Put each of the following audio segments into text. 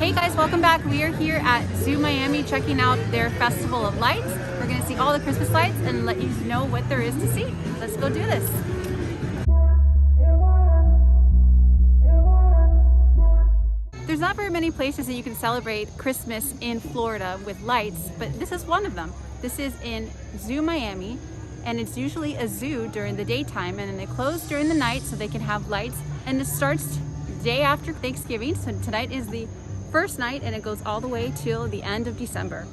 Hey guys, welcome back. We are here at Zoo Miami checking out their Festival of Lights. We're going to see all the Christmas lights and let you know what there is to see. Let's go do this. There's not very many places that you can celebrate Christmas in Florida with lights, but this is one of them. This is in Zoo Miami, and it's usually a zoo during the daytime, and then they close during the night so they can have lights, and it starts the day after Thanksgiving. So tonight is the first night, and it goes all the way till the end of December.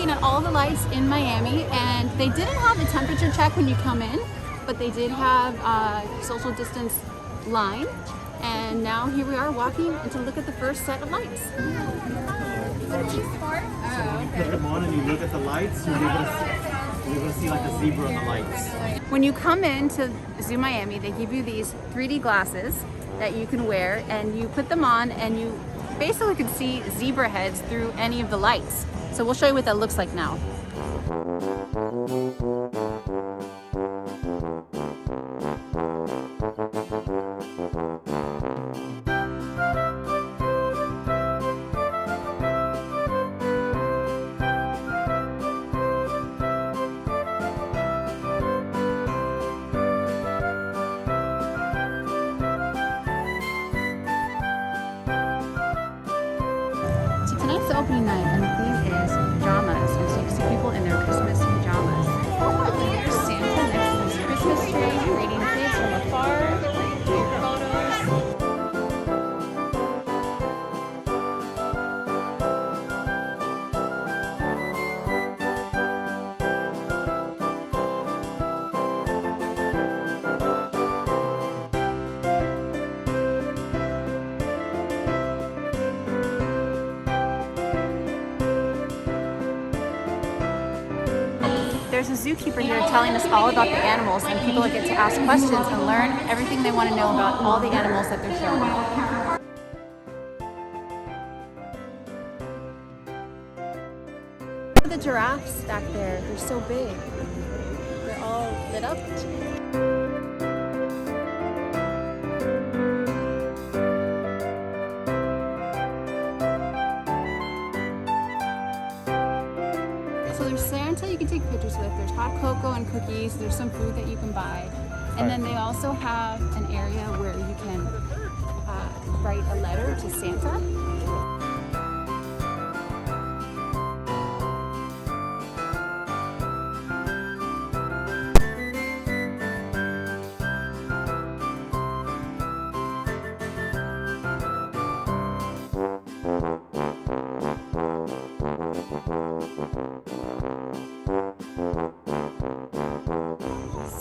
At all the lights in Miami, and they didn't have a temperature check when you come in, but they did have a social distance line, and now here we are walking to look at the first set of lights. What are these for? Oh, okay. You put them on and you look at the lights, you're able to see like a zebra on the lights. When you come into Zoo Miami, they give you these 3D glasses that you can wear, and you put them on and you basically can see zebra heads through any of the lights. So we'll show you what that looks like now. So tonight's the opening night, and the theme is pajamas. So you can see people in their Christmas pajamas. There's Santa next to his Christmas tree, greeting kids from afar. Take photos. There's a zookeeper here telling us all about the animals, and people get to ask questions and learn everything they want to know about all the animals that they're showing. Look at the giraffes back there. They're so big. They're all lit up. So there's Santa you can take pictures with, there's hot cocoa and cookies, there's some food that you can buy. And then they also have an area where you can write a letter to Santa.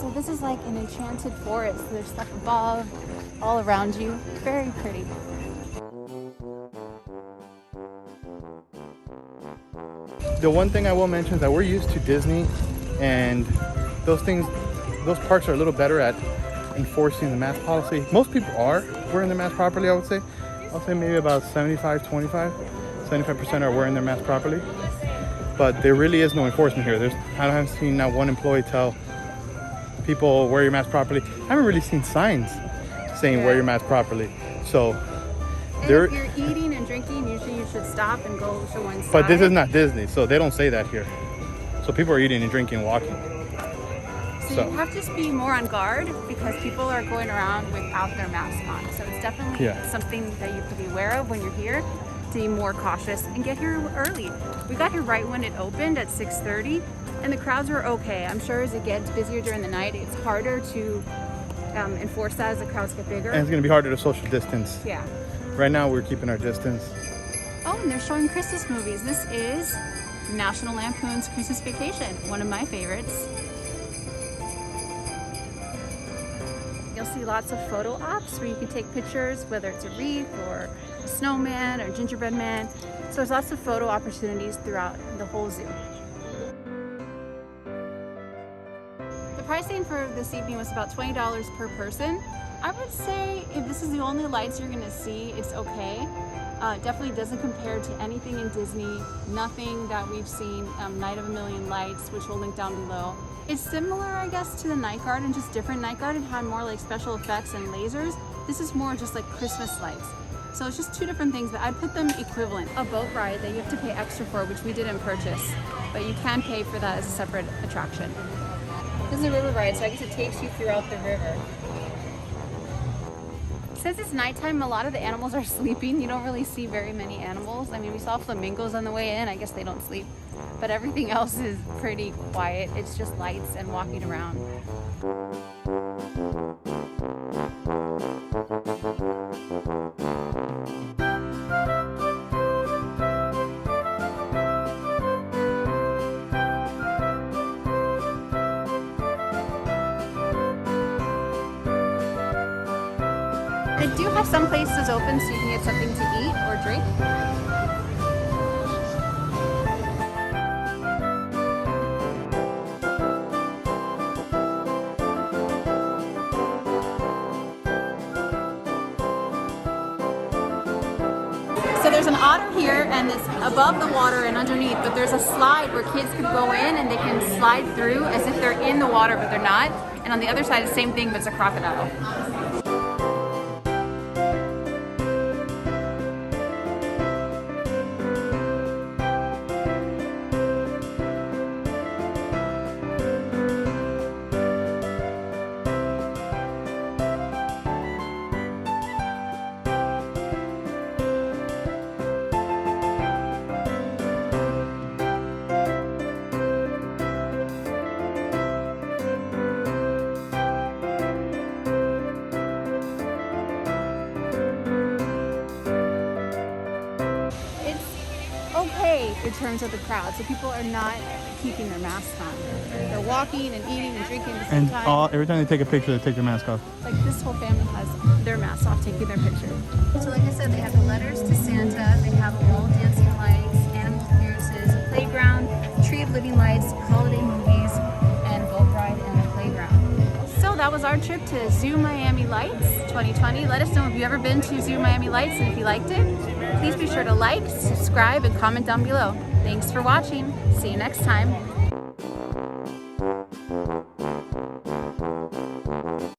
So this is like an enchanted forest. There's stuff above, all around you. Very pretty. The one thing I will mention is that we're used to Disney, and those parks are a little better at enforcing the mask policy. Most people are wearing their mask properly, I would say. I'll say maybe about 75% are wearing their mask properly. But there really is no enforcement here. I haven't seen not one employee tell people wear your mask properly. I haven't really seen signs saying wear your mask properly. So and if you're eating and drinking, usually you should stop and go to one side. But this is not Disney, so they don't say that here. So people are eating and drinking and walking. So you have to just be more on guard, because people are going around without their mask on. So it's definitely something that you could be aware of when you're here, to be more cautious and get here early. We got here right when it opened at 6:30, and the crowds were okay. I'm sure as it gets busier during the night, it's harder to enforce that as the crowds get bigger. And it's going to be harder to social distance. Yeah. Right now we're keeping our distance. Oh, and they're showing Christmas movies. This is National Lampoon's Christmas Vacation, one of my favorites. You'll see lots of photo ops where you can take pictures, whether it's a wreath or a snowman or gingerbread man. So there's lots of photo opportunities throughout the whole zoo. pricing for this evening was about $20 per person. I would say if this is the only lights you're gonna see, it's okay. Definitely doesn't compare to anything in Disney, nothing that we've seen, Night of a Million Lights, which we'll link down below. It's similar, I guess, to the NightGarden, just different. NightGarden had more like special effects and lasers. This is more just like Christmas lights. So it's just two different things, but I'd put them equivalent. A boat ride that you have to pay extra for, which we didn't purchase, but you can pay for that as a separate attraction. This is a river ride, so I guess it takes you throughout the river. Since it's nighttime, a lot of the animals are sleeping. You don't really see very many animals. I mean, we saw flamingos on the way in. I guess they don't sleep. But everything else is pretty quiet. It's just lights and walking around. They do have some places open so you can get something to eat or drink. So there's an otter here and it's above the water and underneath, but there's a slide where kids can go in and they can slide through as if they're in the water, but they're not. And on the other side, the same thing, but it's a crocodile. Okay in terms of the crowd, so people are not keeping their masks on. They're walking and eating and drinking at the same time. Every time they take a picture, they take their mask off. Like this whole family has their masks off, taking their picture. So like I said, they have the letters to Santa, they have wall dancing lights, animal appearances, a playground, tree of living lights, holiday movies, and boat ride and a playground. So that was our trip to Zoo Miami Lights 2020. Let us know if you've ever been to Zoo Miami Lights and if you liked it. Please be sure to like, subscribe, and comment down below. Thanks for watching. See you next time.